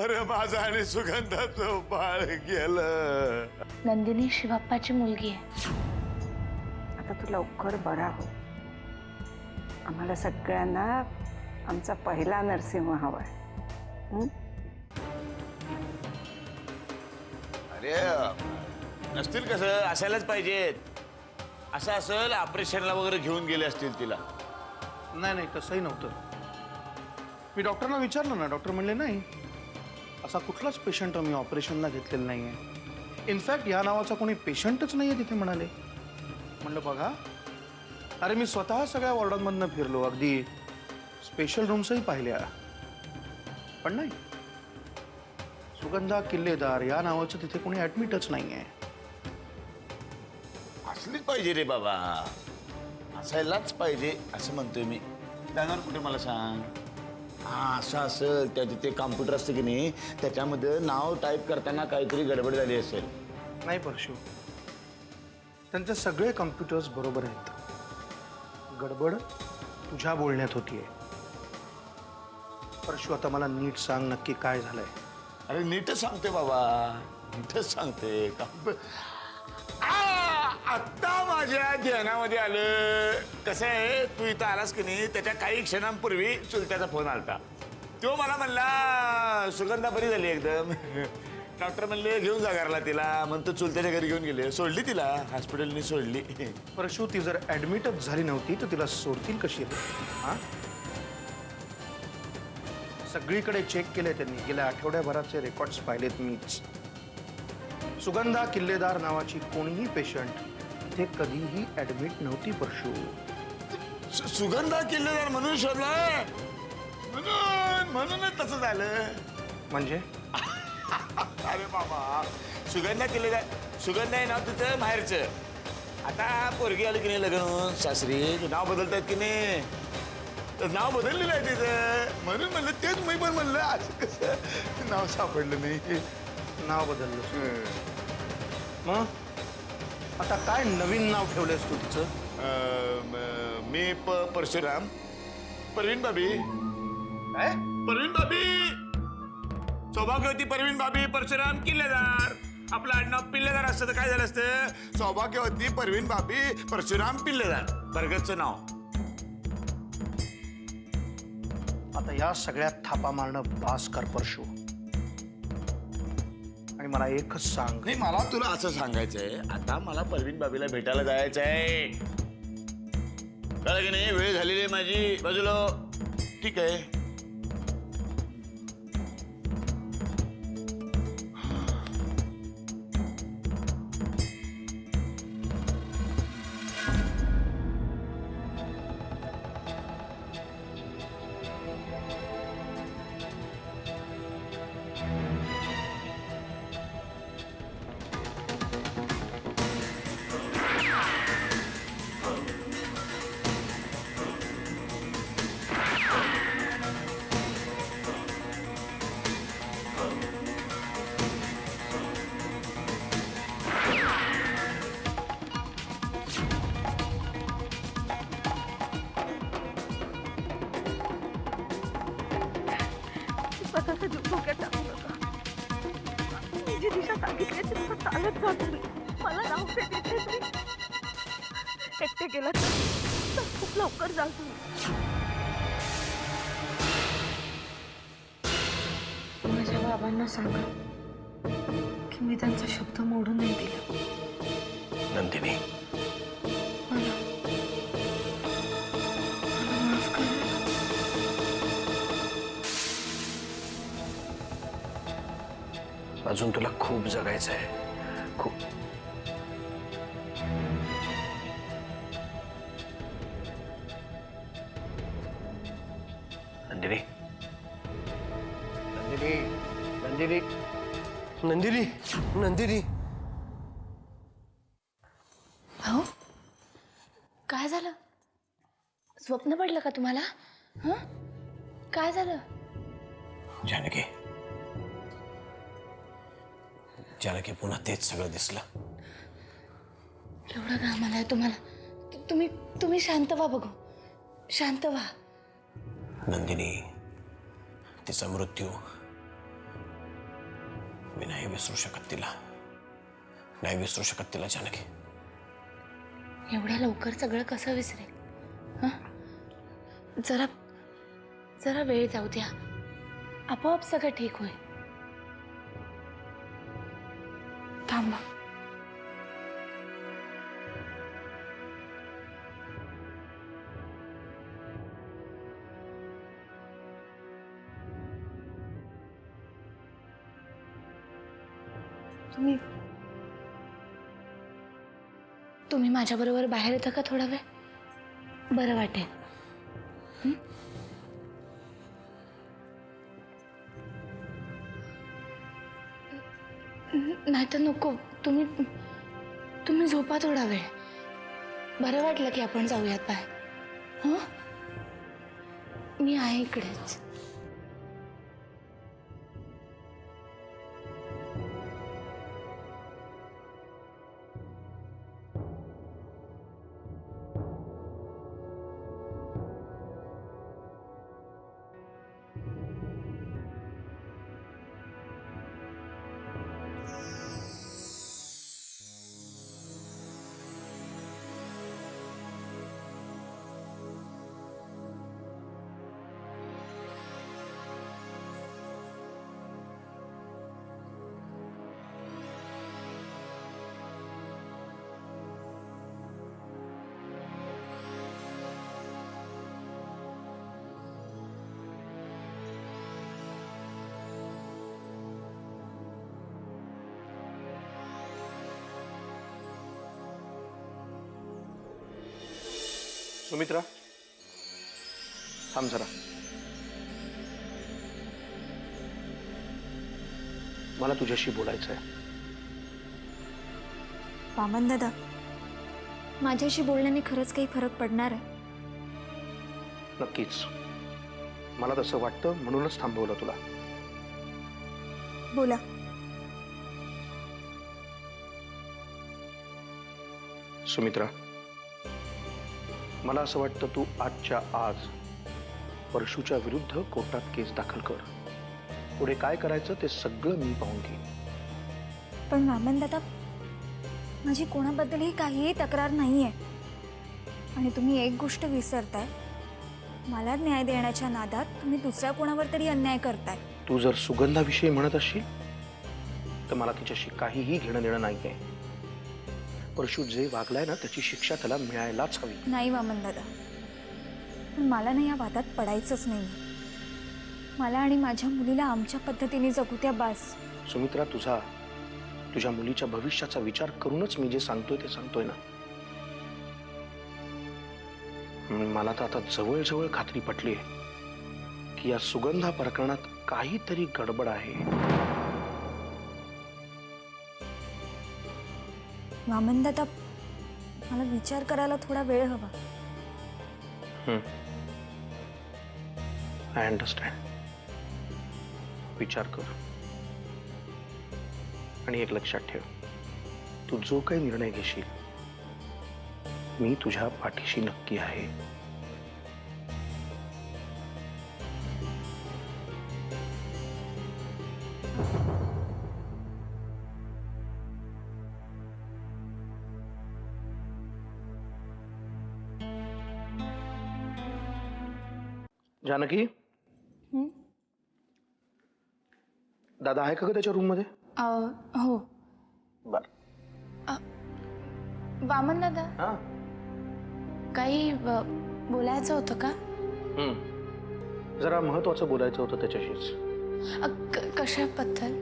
अरे माझा आणि सुगंधाचं बाळ गेलं. नंदिनी शिवप्पाची मुलगी आहे. आता तू लवकर बरा हो. आम्हाला सगळ्यांना आमचा पहिला नरसिंह हवाय. अरे नसतील कसं असायलाच पाहिजेत. असं असेल ऑपरेशनला वगैरे घेऊन गेले असतील तिला. नाही नाही तसंही नव्हतं. मी डॉक्टरना विचारलं ना, डॉक्टर म्हणले नाही असा कुठलाच पेशंट आम्ही ऑपरेशनला घेतलेला नाही आहे. इनफॅक्ट या नावाचा कोणी पेशंटच नाही आहे तिथे म्हणाले. म्हणलं बघा, अरे मी स्वतः सगळ्या वॉर्डांमधनं फिरलो, अगदी स्पेशल रूम्सही पाहिल्या, पण नाही, सुगंधा किल्लेदार या नावाचं तिथे कोणी ॲडमिटच नाही आहे. असलीच पाहिजे रे बाबा, असायलाच पाहिजे असं म्हणतोय मी. जाणार कुठे मला सांग. हा असं असेल त्या तिथे कॉम्प्युटर असतं की नाही, त्याच्यामध्ये नाव टाईप करताना काहीतरी गडबड झाली असेल. नाही परशु, त्यांचे सगळे कम्प्युटर्स बरोबर आहेत. गडबड तुझ्या बोलण्यात होतीये. परशु आता मला नीट सांग नक्की काय झालंय. अरे नीटच सांगते बाबा, नीटच सांगते. आत्ता माझ्या ध्यानामध्ये आलं. कसं आहे, तू इथं आलास की नाही त्याच्या काही क्षणांपूर्वी चुलत्याचा फोन आलता. तो मला म्हणला सुगंधा बरी झाली एकदम. डॉक्टर म्हणले घेऊन जा घरला तिला. म्हणतो चुलत्याच्या घरी घेऊन गेले, सोडली तिला हॉस्पिटलनी सोडली. परशु ती जर ऍडमिटच झाली नव्हती तर तिला सोडतील कशी रे? हा, सगळीकडे चेक केले त्यांनी. गेल्या आठवड्याभराचे रेकॉर्ड्स पाहिलेत मीच. सुगंधा किल्लेदार नावाची कोणीही पेशंट इथे कधीही ऍडमिट नव्हती परशु. सुगंधा किल्लेदार म्हणून शोधलाय, म्हणूनच तसं झालं. म्हणजे अरे बाबा, सुगंधा किल्लेदार, सुगंधा आहे नाव तिचं माहेरचं. आता पोरगी आली की नाही लग्न सासरी, नाव बदलतात की नाही, तर नाव बदललेलं आहे तिचं. म्हणून म्हणलं, तेच मी पण म्हणलं असं कसं नाव सापडलं नाही. नाव बदललं. मग आता काय नवीन नाव ठेवलंयस तू तिचं? मी परशुराम, परवीन भाभी. काय? परवीन भाभी, सौभाग्यवती परवीन भाभी परशुराम किल्लेदार. आपलं आडनाव पिल्लेदार असतं तर काय झालं असतं, सौभाग्यवती परवीन भाभी परशुराम पिल्लेदार. बरगतचं नाव. आता या सगळ्यात थापा मारणं बास कर परशु. आणि मला एकच सांग. नाही, मला तुला असं सांगायचंय, आता मला परवीन भाभीला भेटायला जायचंय. कळलं की नाही, वेळ झालेली आहे माझी. बाजूला ठीक आहे. स्वतःचा जीव धोक्यात टाकू नका. मी जी दिशा सांगितली तिथं चालत जा तुम्ही. मला राहू दे तिथे. एकटे गेलात तर खूप लवकर जाल तुम्ही. माझ्या बाबांना सांगा की मी त्यांचा शब्द मोडून नाही दिला. नंदिनी, मला माफ करा. अजून तुला खूप जगायचं आहे, खूप. नंदिनी, नंदिनी, नंदिनी, नंदिनी, नंदिनी. भाऊ, काय झालं? स्वप्न पडलं का तुम्हाला? हं? काय झालं? जानकी, जानकी पुन्हा तेच सगळं दिसलं. एवढं घाम आलाय तुम्हाला. तुम्ही शांत व्हा बघू. शांत व्हा. नंदिनी, तिचा मृत्यू मी नाही विसरू शकत तिला, नाही विसरू शकत तिला जानकी. एवढ्या लवकर सगळं कसं विसरेल? हं? जरा जरा वेळ जाऊ द्या, आपोआप सगळं ठीक होईल. थांबा. तुम्ही तुम्ही माझ्याबरोबर बाहेर येता का थोडा वेळ? बरं वाटेल. नाही तर नको. तुम्ही तुम्ही झोपा थोडा वेळ. बरं वाटलं की आपण जाऊयात बाहेर. हं? मी आहे इकडेच. सुमित्रा, थांब जरा. मला तुझ्याशी बोलायचं आहे. वामन दादा, माझ्याशी बोलण्याने खरंच काही फरक पडणार आहे? नक्कीच. मला तसं वाटतं म्हणूनच थांबवलं तुला. बोला. सुमित्रा, मला असं वाटतं तू आजच्या आज परशूच्या विरुद्ध कोर्टात केस दाखल कर. पुढे काय करायचं ते सगळं मी पाहून घेईन. पण वामन दादा, माझी कोणाबद्दलही काहीही तक्रार नाहीये. आणि तुम्ही एक गोष्ट विसरताय, मला न्याय देण्याच्या नादात तुम्ही दुसऱ्या कोणावर तरी अन्याय करताय. तू जर सुगंधाविषयी म्हणत असशील तर मला तिच्याशी काहीही घेणं देणं नाहीये. परशू जे वागलाय ना त्याची शिक्षा त्याला मिळायलाच हवी. नाही वामन दादा, पण मला ना या वादात पडायचंच नाही. मला आणि माझ्या मुलीला आमच्या पद्धतीने जगू द्या बास. सुमित्रा, तुझ्या मुलीच्या भविष्याचा विचार करूनच मी जे सांगतोय ते सांगतोय ना. मला तर आता जवळजवळ खात्री पटली आहे की या सुगंधा प्रकरणात काहीतरी गडबड आहे. वामन दादा, मला विचार करायला थोडा वेळ हवा. I understand. विचार कर. आणि एक लक्षात ठेव, तू जो काही निर्णय घेशील मी तुझ्या पाठीशी नक्की आहे. जानकी, दादा आहे का ग त्याच्या रूम मध्ये? हो. बर. वामन दादा, हा, काही बोलायचं होतं का? जरा महत्वाचं बोलायचं होतं त्याच्याशीच. कशाबद्दल?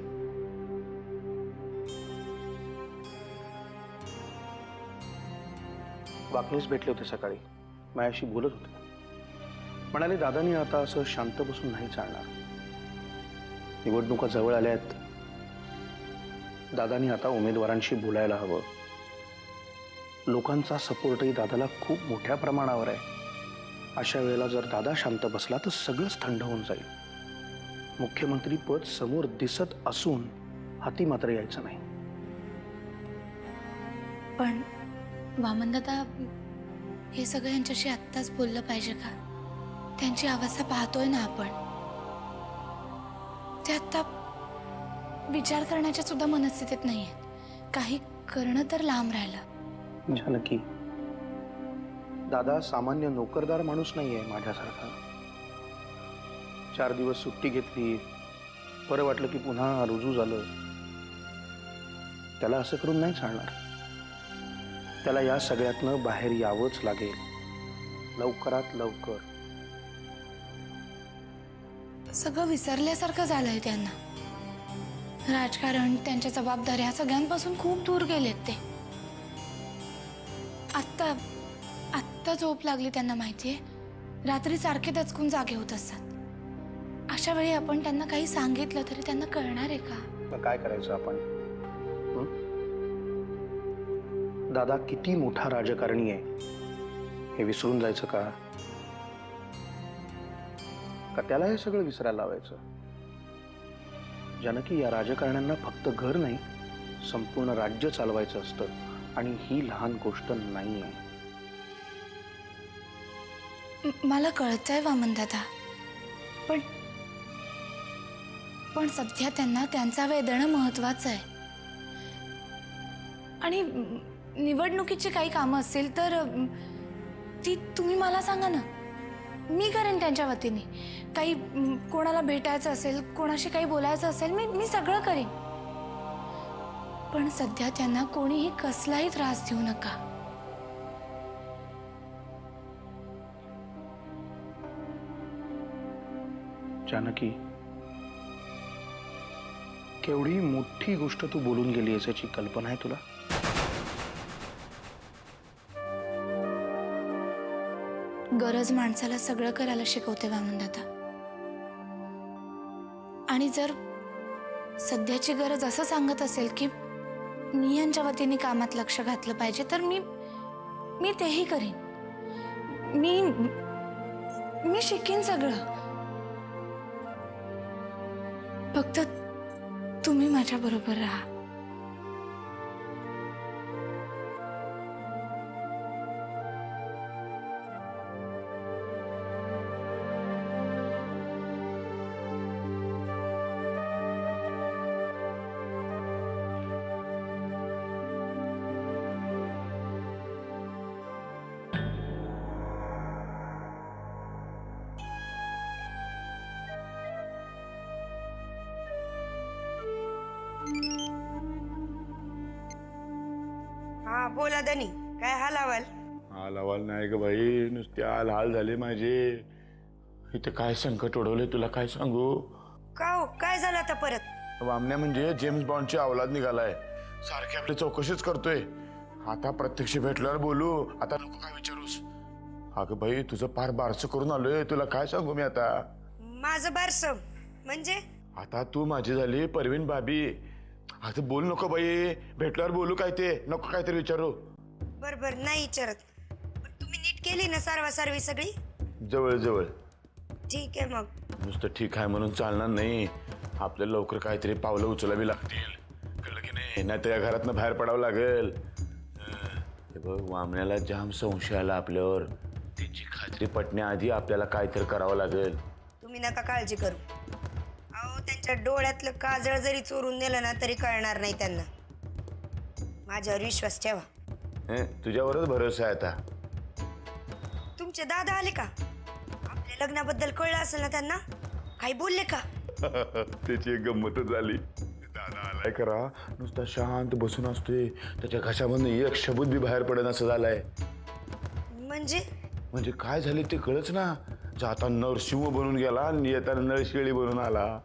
वाकणीस भेटले होते सकाळी, माझ्याशी बोलत होते. म्हणाले दादानी आता असं शांत बसून नाही चालणार. निवडणुका जवळ आल्या आहेत. दादानी आता उमेदवारांशी बोलायला हवं. लोकांचा सपोर्टही दादाला खूप मोठ्या प्रमाणावर आहे. अशा वेळेला जर दादा शांत बसला तर सगळंच थंड होऊन जाईल. मुख्यमंत्री पद समोर दिसत असून हाती मात्र यायचं नाही. पण वामन दादा, हे सगळं यांच्याशी आत्ताच बोललं पाहिजे का? त्यांची अवस्था पाहतोय ना आपण. ते आता विचार करण्याच्या सुद्धा मनस्थितीत नाहीये. काही करणं तर लांब राहिलं. जानकी, दादा सामान्य नोकरदार माणूस नाहीये माझ्यासारखा. 4 दिवस सुट्टी घेतली, बरं वाटलं की पुन्हा रुजू झालं. त्याला असं करून नाही चालणार. त्याला या सगळ्यातनं बाहेर यावंच लागेल, लवकरात लवकर. सगळं विसरल्यासारखं झालंय त्यांना. राजकारण, त्यांच्या जबाबदाऱ्या सगळ्यांपासून खूप दूर गेलेत ते. आत्ता आत्ता झोप लागली त्यांना माहितीये. रात्री सारखे दचकून जागे होत असतात. अशा वेळी आपण त्यांना काही सांगितलं तरी त्यांना कळणार आहे का? मग काय करायचं आपण? दादा किती मोठा राजकारणी आहे हे विसरून जायचं का? का त्याला हे सगळं विसरायला लावायचं? जानकी, या राजकारण्यांना फक्त घर नाही, संपूर्ण राज्य चालवायचं असतं आणि ही लहान गोष्ट नाहीये. मला कळतंय वामन दादा, पण सध्या त्यांना त्यांचा वेळ देणं महत्वाचं आहे. आणि निवडणुकीची काही कामं असतील तर ती तुम्ही मला सांगा ना, मी करेन त्यांच्या वतीने. काही कोणाला भेटायचं असेल, कोणाशी काही बोलायचं असेल, मी सगळं करेन. पण सध्या त्यांना कोणीही कसलाही त्रास देऊ नका. जानकी, केवढी मोठी गोष्ट तू बोलून गेली याची कल्पना आहे तुला? गरज माणसाला सगळं करायला शिकवते वामन दादा. आणि जर सध्याची गरज असं सांगत असेल की मी यांच्या वतीने कामात लक्ष घातलं पाहिजे, तर मी तेही करेन. मी शिकेन सगळं. फक्त तुम्ही माझ्या बरोबर राहा. हा बोला दनी, काय हाल हवाल? हाल हवाल नाही ग बाई, नुसते हाल हाल झाले माझे. इथे काय संकट ओढवले तुला काय सांगू. का हो, काय झालं आता परत? वामण्या म्हणजे जेम्स बॉन्डची औलाद निघालाय. सारखी आपली चौकशीच करतोय. आता प्रत्यक्ष भेटल्यावर बोलू, आता नको काय विचारूस. अगं बाई, तुझं पार बारसं करून आलोय. तुला काय सांगू मी आता. माझं बारस म्हणजे? आता तू माझी झाली परवीन भाभी. आता बोल नको बाई, भेटल्यावर बोलू. काय ते नको काहीतरी विचारू. बर नाही विचारत. पण तुम्ही नीट केली ना सारवी सगळी? जवळ जवळ. ठीक आहे मग. नुसतं ठीक आहे म्हणून चालणार नाही. आपल्याला लवकर काहीतरी पावलं उचलावी लागतील, कळलं की नाही? नाही तर या घरातनं बाहेर पडावं लागेल. हे बघ, वामण्याला जाम संशय आला आपल्यावर. त्याची खात्री पटण्याआधी आपल्याला काहीतरी करावं लागेल. तुम्ही नका काळजी करू. अहो, त्यांच्या डोळ्यातलं काजळ जरी चोरून नेलं ना तरी कळणार नाही त्यांना. माझ्यावर विश्वास ठेवा. तुझ्यावरच भरोसा आहे आता. तुमचे दादा आले का? आपल्या लग्नाबद्दल कळलं असेल ना त्यांना? काही बोलले का? त्याची एक गंमतच झाली. दादा आलाय करा, नुसता शांत बसून असतोय. त्याच्या घशामधून एक शब्द बी बाहेर पडेल असं झालंय. म्हणजे काय झाले ते कळच ना. जाता नरसिंह बनून गेला आणि येताना नळशिळी बनून आला.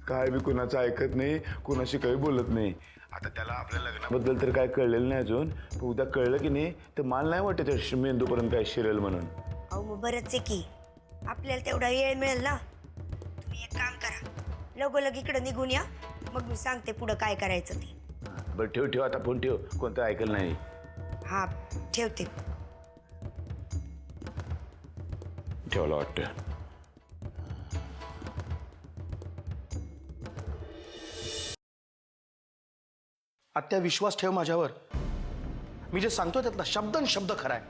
काय बी कुणाचं ऐकत नाही, कुणाशी काही बोलत नाही. आता त्याला आपल्या लग्नाबद्दल तर काय कळलेलं नाही अजून. पण उद्या कळलं की नाही तर मला नाही वाटत मेंदूपर्यंत काय शिरेल म्हणून. अहो मग बरंच आहे की, आपल्याला तेवढा वेळ मिळेल ना. तुम्ही एक काम करा, लगोलग इकडं निघून या, मग मी सांगते पुढं काय करायचं ते. बरं ठेव आता फोन ठेव, कोणतं ऐकलं नाही. हा ठेवते. ठेवला वाटतं. आत्या, विश्वास ठेव माझ्यावर. मी जे सांगतोय त्यातला शब्दन शब्द खरा आहे.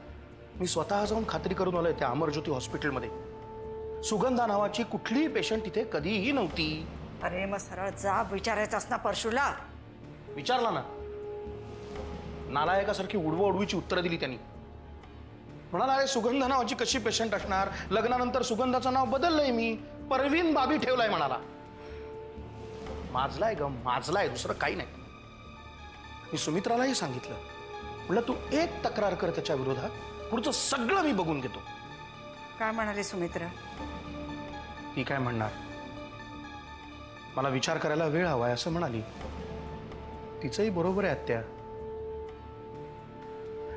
मी स्वतः जाऊन खात्री करून आलोय त्या अमरज्योती हॉस्पिटलमध्ये. सुगंधा नावाची कुठलीही पेशंट तिथे कधीही नव्हती. अरे मग सरळ जा विचारायचास ना परशूला. विचारला ना, नालायकासारखी उडवीची उत्तरं दिली त्यांनी. म्हणाला अरे सुगंधा नावाची कशी पेशंट असणार, लग्नानंतर सुगंधाचं नाव बदललंय मी, परवीन बाबी ठेवलाय म्हणाला. माजलाय ग, माजलाय, दुसरं काही नाही. मी सुमित्रालाही सांगितलं, म्हटलं तू एक तक्रार कर त्याच्या विरोधात, पुढचं सगळं मी बघून घेतो. काय म्हणाली सुमित्रा? ती काय म्हणणार, मला विचार करायला वेळ हवाय असं म्हणाली. तिचंही बरोबर आहे आत्या.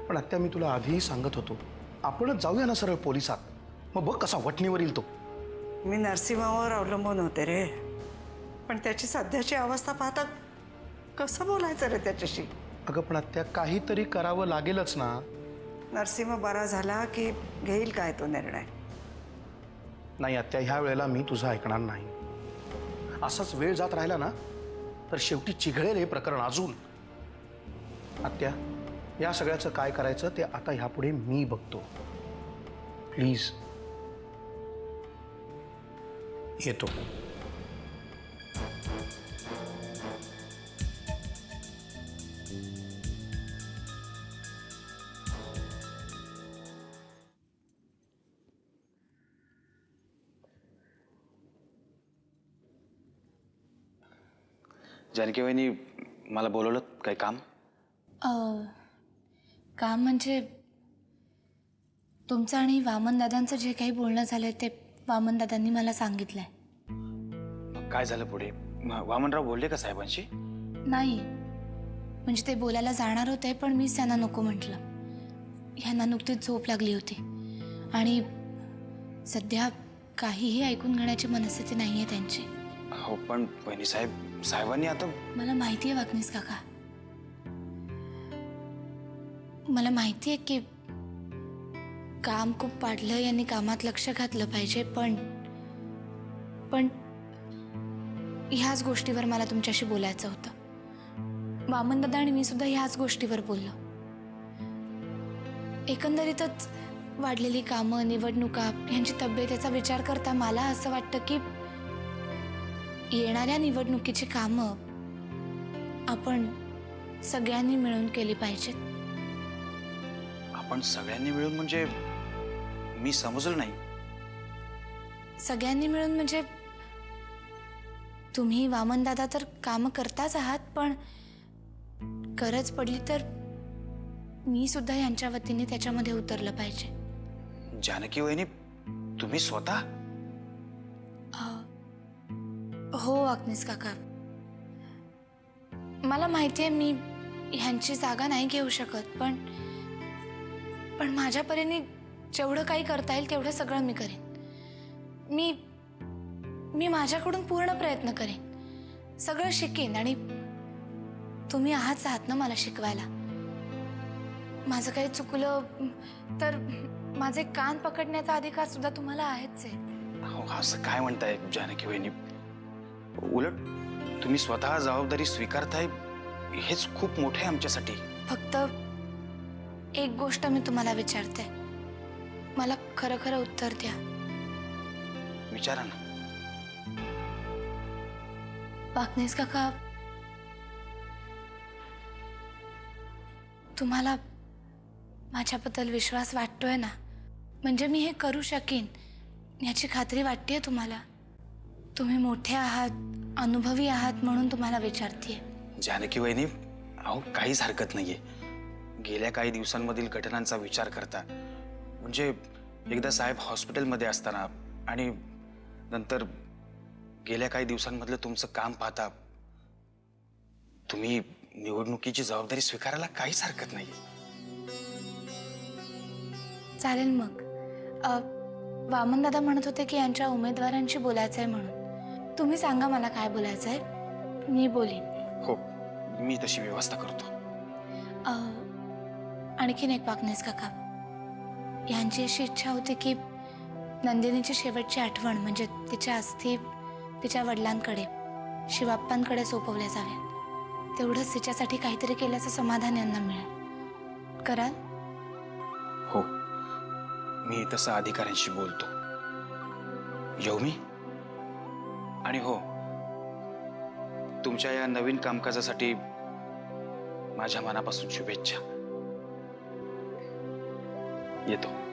पण आत्या मी तुला आधीही सांगत होतो, आपणच जाऊया ना सरळ पोलिसात, मग बघ कसा वठणीवर येईल तो. मी नरसिंहावर अवलंबून होते रे, पण त्याची सध्याची अवस्था पाहता कसं बोलायचं रे त्याच्याशी? अगं पण आत्या काहीतरी करावं लागेलच ना. नरसिंह बरा झाला की घेईल काय तो निर्णय. नाही आत्या, ह्या वेळेला मी तुझं ऐकणार नाही. असाच वेळ जात राहिला ना तर शेवटी चिघळेल हे प्रकरण अजून. आत्या, या सगळ्याचं काय करायचं ते आता ह्यापुढे मी बघतो. प्लीज येतो. जानकी वहिनी मला बोलवलं, काही काम? काम म्हणजे तुमचं आणि वामनदादांचं जे काही बोलणं झालंय ते वामनदादांनी मला सांगितलंय. मग काय झालं पुढे? वामनराव बोलले का साहेबांशी? नाही, म्हणजे ते बोलायला जाणार होते पण मीच त्यांना नको म्हटलं. ह्यांना नुकतीच झोप लागली होती आणि सध्या काहीही ऐकून घेण्याची मनस्थिती नाही आहे त्यांची. हो पण वहिनी साहेबांनी आता... मला माहिती आहे वाकनीस काका, मला माहिती आहे की काम खूप वाढलं, यांनी कामात लक्ष घातलं पाहिजे, पण ह्याच गोष्टीवर मला तुमच्याशी बोलायचं होतं. वामनदादा आणि मी सुद्धा ह्याच गोष्टीवर बोललो. एकंदरीतच वाढलेली कामं, निवडणुका, यांची तब्येतीचा विचार करता मला असं वाटतं की येणाऱ्या निवडणुकीची कामं आपण सगळ्यांनी मिळून केली पाहिजेत. आपण सगळ्यांनी मिळून म्हणजे मी समजलं नाही. सगळ्यांनी मिळून म्हणजे तुम्ही वामनदादा तर कामं करताच आहात, पण गरज पडली तर मी सुद्धा यांच्या वतीने त्याच्यामध्ये उतरलं पाहिजे. जानकी वहिनी, तुम्ही स्वतः? हो अग्निस काका, मला माहिती आहे मी ह्यांची जागा नाही घेऊ शकत, पण माझ्या परीने जेवढं काही करता येईल तेवढं सगळं मी करेन. मी माझ्याकडून पूर्ण प्रयत्न करेन, सगळं शिकेन. आणि तुम्ही आहात ना मला शिकवायला. माझं काही चुकलं तर माझे कान पकडण्याचा अधिकार सुद्धा तुम्हाला आहेच आहे. हो, असं काय म्हणताय जानकी वहिनी? उलट तुम्ही स्वतः जबाबदारी स्वीकारताय हेच खूप मोठे आहे आमच्यासाठी. फक्त एक गोष्ट मी तुम्हाला विचारते, मला खरं खरं उत्तर द्या. विचारा ना. वाकनीस काका, तुम्हाला माझ्याबद्दल विश्वास वाटतोय ना? म्हणजे मी हे करू शकेन याची खात्री वाटतेय तुम्हाला? तुम्ही मोठे आहात, अनुभवी आहात म्हणून तुम्हाला विचारतेय. जानकी वहिनी, अहो काहीच हरकत नाहीये. गेल्या काही दिवसांमधील घटनांचा विचार करता, म्हणजे एकदा साहेब हॉस्पिटलमध्ये असताना आणि नंतर गेल्या काही दिवसांमधलं तुमचं काम पाहता, तुम्ही निवडणुकीची जबाबदारी स्वीकारायला काहीच हरकत नाही. चालेल मग. वामनदादा म्हणत होते की यांच्या उमेदवारांशी बोलायचं आहे म्हणून. तुम्ही सांगा मला काय बोलायचं आहे, मी बोलीन. हो, मी तशी व्यवस्था करतो. आणखीन एक वाकनीस काका, यांची अशी इच्छा होती की नंदिनीची शेवटची आठवण म्हणजे तिच्या अस्थी तिच्या वडिलांकडे, शिवाप्पांकडे सोपवल्या जाव्या. तेवढंच तिच्यासाठी काहीतरी केल्याचं समाधान यांना मिळेल. कराल? हो, मी तसं अधिकाऱ्यांशी बोलतो. येऊ मी? आणि हो, तुमच्या या नवीन कामकाजासाठी माझ्या मनापासून शुभेच्छा. येतो.